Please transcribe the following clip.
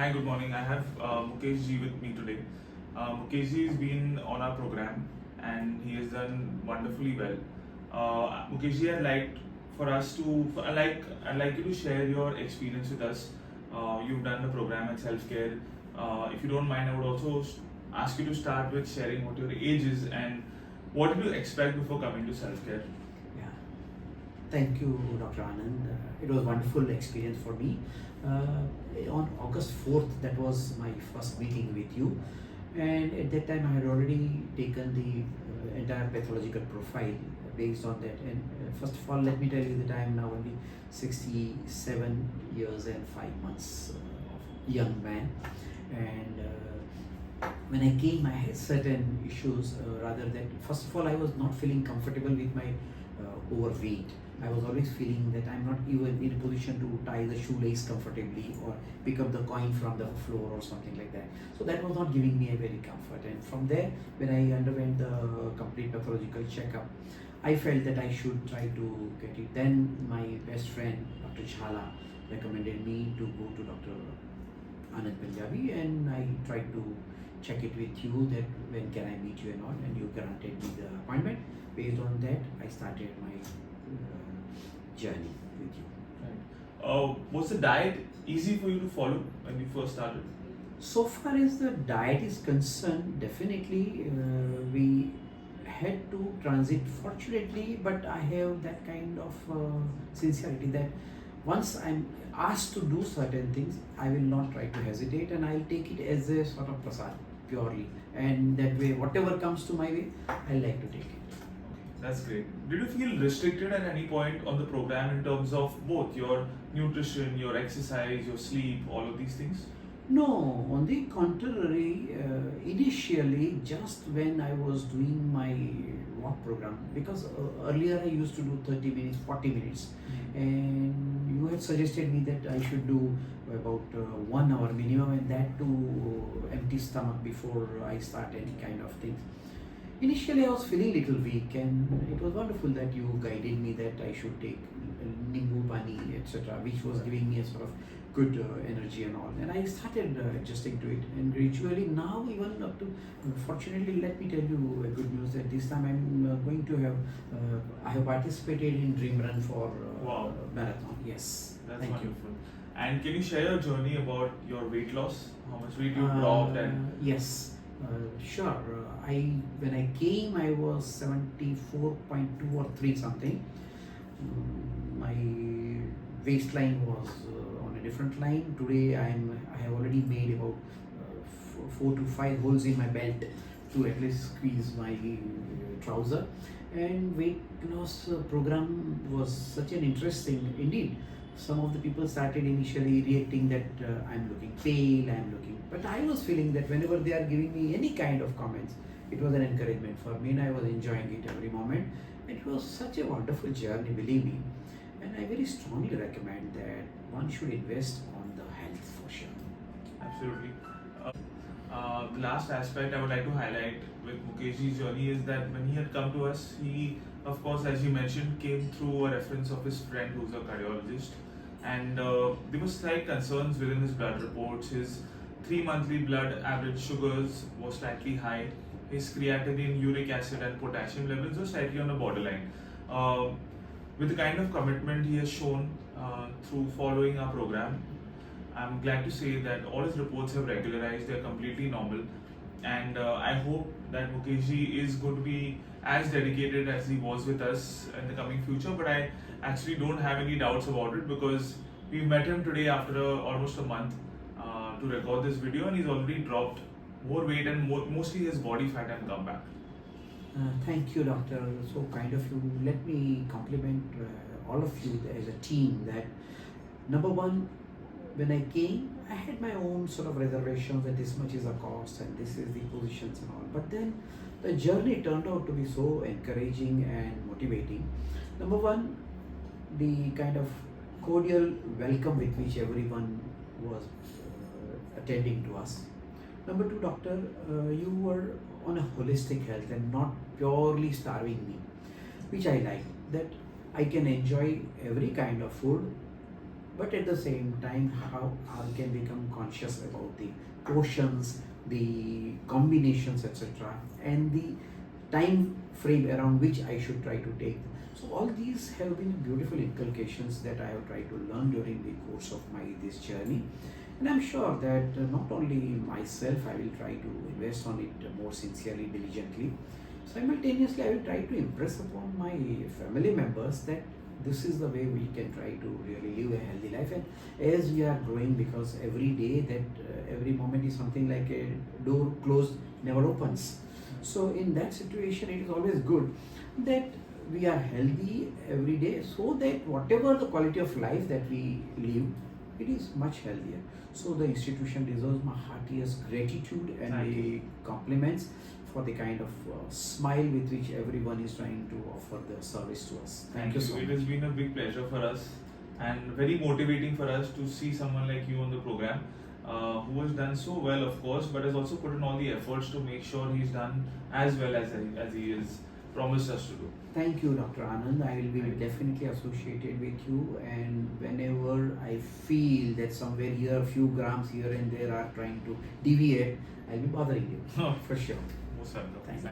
Hi, good morning. I have Mukesh ji with me today. Mukesh ji has been on our program and he has done wonderfully well. Mukesh ji, I'd like you to share your experience with us. You've done the program at self care. If you don't mind, I would also ask you to start with sharing what your age is and what did you expect before coming to self care. Yeah, thank you, Dr. Anand. It was a wonderful experience for me. On August 4th, that was my first meeting with you, and at that time I had already taken the entire pathological profile based on that. And first of all, let me tell you that I am now only 67 years and 5 months of young man, and when I came, I had certain issues. Rather than first of all, I was not feeling comfortable with my overweight. I was always feeling that I'm not even in a position to tie the shoelace comfortably or pick up the coin from the floor or something like that. So that was not giving me a very comfort. And from there, when I underwent the complete pathological checkup, I felt that I should try to get it. Then my best friend, Dr. Chala, recommended me to go to Dr. Anand Punjabi, and I tried to check it with you that when can I meet you and all, and you granted me the appointment. Based on that, I started my journey with you. Right. Was the diet easy for you to follow when you first started? So far as the diet is concerned, definitely we had to transit fortunately, but I have that kind of sincerity that once I'm asked to do certain things, I will not try to hesitate, and I'll take it as a sort of prasad purely, and that way whatever comes to my way, I like to take it. That's great. Did you feel restricted at any point on the program in terms of both your nutrition, your exercise, your sleep, all of these things? No, on the contrary, initially, just when I was doing my walk program, because earlier I used to do 30 minutes, 40 minutes, and you had suggested me that I should do about 1 hour minimum, and that to empty stomach before I start any kind of things. Initially, I was feeling little weak, and it was wonderful that you guided me that I should take nimbu pani, etc., which was giving me a sort of good energy and all. And I started adjusting to it, and gradually now, even up to, fortunately, let me tell you a good news that this time I'm going to have, I have participated in Dream Run for Wow. marathon. Yes, That's thank you. wonderful. And can you share your journey about your weight loss? How much weight you dropped and Yes, sure. When I came, I was 74.2 or 3 something. My waistline was on a different line. Today I have already made about 4 to 5 holes in my belt to at least squeeze my trouser. And weight loss program was such an interesting indeed. Some of the people started initially reacting that I'm looking pale, I'm looking, but I was feeling that whenever they are giving me any kind of comments, it was an encouragement for me, and I was enjoying it every moment. It was such a wonderful journey, believe me, and I very strongly recommend that one should invest on the health for sure. absolutely. The last aspect I would like to highlight with Mukesh's journey is that when he had come to us, he, of course, as you mentioned, came through a reference of his friend who's a cardiologist, and there were slight concerns within his blood reports. His 3 monthly blood average sugars were slightly high. His creatinine, uric acid, and potassium levels were slightly on the borderline. Uh, with the kind of commitment he has shown through following our program, I'm glad to say that all his reports have regularized, they're completely normal. And I hope that Mukeshji is going to be as dedicated as he was with us in the coming future. But I actually don't have any doubts about it because we met him today after almost a month to record this video, and he's already dropped more weight and mostly his body fat and come back. Thank you, doctor. So kind of you. Let me compliment all of you as a team that number one, when I came, I had my own sort of reservations that this much is the cost and this is the positions and all. But then the journey turned out to be so encouraging and motivating. Number one, the kind of cordial welcome with which everyone was attending to us. Number two, doctor, you were on a holistic health and not purely starving me, which I like. That I can enjoy every kind of food, but at the same time, how I can become conscious about the portions, the combinations, etc., and the time frame around which I should try to take. So all these have been beautiful inculcations that I have tried to learn during the course of my this journey, and I'm sure that not only myself, I will try to invest on it more sincerely, diligently. Simultaneously, I will try to impress upon my family members that this is the way we can try to really live a healthy life. And as we are growing, because every day that every moment is something like a door closed never opens. So in that situation, it is always good that we are healthy every day, so that whatever the quality of life that we live, it is much healthier. So the institution deserves my heartiest gratitude and Thank you. the compliments for the kind of smile with which everyone is trying to offer the service to us. Thank you so It much. has been a big pleasure for us and very motivating for us to see someone like you on the program, who has done so well, of course, but has also put in all the efforts to make sure he's done as well as he is promised us to do. Thank you, Dr. Anand. I will be Thank you. definitely associated with you, and whenever I feel that somewhere here, a few grams here and there are trying to deviate, I'll be bothering you. For sure. Most welcome. Thank you.